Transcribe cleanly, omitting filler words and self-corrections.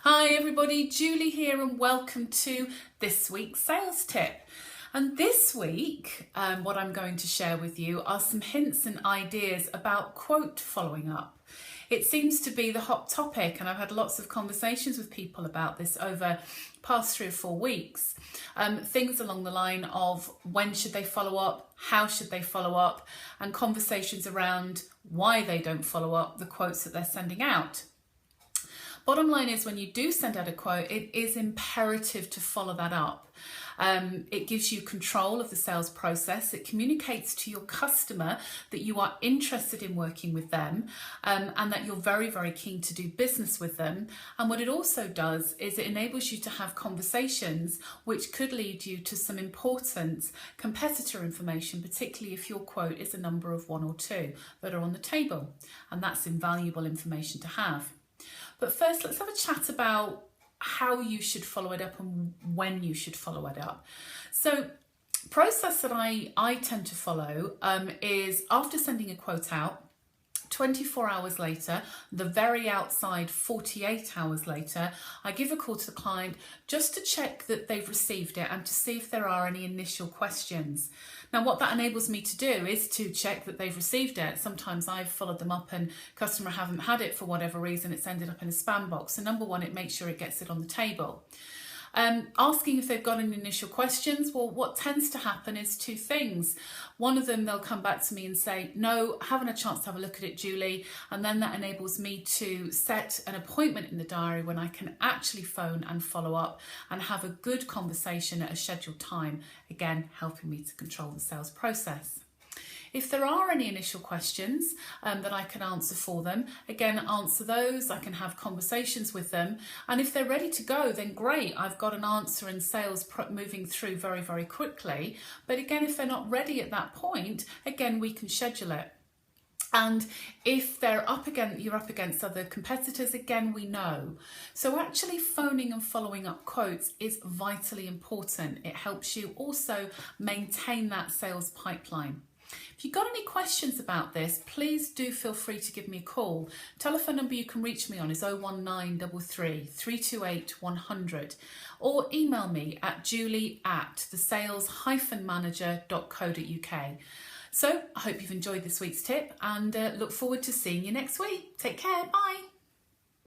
Hi everybody, Julie here and welcome to this week's sales tip. And this week, what I'm going to share with you are some hints and ideas about quote following up. It seems to be the hot topic and I've had lots of conversations with people about this over the past 3 or 4 weeks. Things along the line of when should they follow up, how should they follow up, and conversations around why they don't follow up the quotes that they're sending out. Bottom line is when you do send out a quote, it is imperative to follow that up. It gives you control of the sales process. It communicates to your customer that you are interested in working with them and that you're very, very keen to do business with them. And what it also does is it enables you to have conversations which could lead you to some important competitor information, particularly if your quote is a number of 1 or 2 that are on the table. And that's invaluable information to have. But first, let's have a chat about how you should follow it up and when you should follow it up. So, process that I tend to follow is after sending a quote out, 24 hours later, the very outside 48 hours later, I give a call to the client just to check that they've received it and to see if there are any initial questions. Now, what that enables me to do is to check that they've received it. Sometimes I've followed them up and customer haven't had it for whatever reason, it's ended up in a spam box. So number one, it makes sure it gets it on the table. Asking if they've got any initial questions, well, what tends to happen is 2 things. One of them, they'll come back to me and say, no, haven't a chance to have a look at it, Julie. And then that enables me to set an appointment in the diary when I can actually phone and follow up and have a good conversation at a scheduled time, again, helping me to control the sales process. If there are any initial questions that I can answer for them, again, answer those. I can have conversations with them. And if they're ready to go, then great. I've got an answer in sales moving through very, very quickly. But again, if they're not ready at that point, again, we can schedule it. And if you're up against other competitors, again, we know. So actually phoning and following up quotes is vitally important. It helps you also maintain that sales pipeline. If you've got any questions about this, please do feel free to give me a call. Telephone number you can reach me on is 01933 328 100 or email me at julie@thesales-manager.co.uk. So I hope you've enjoyed this week's tip and look forward to seeing you next week. Take care. Bye.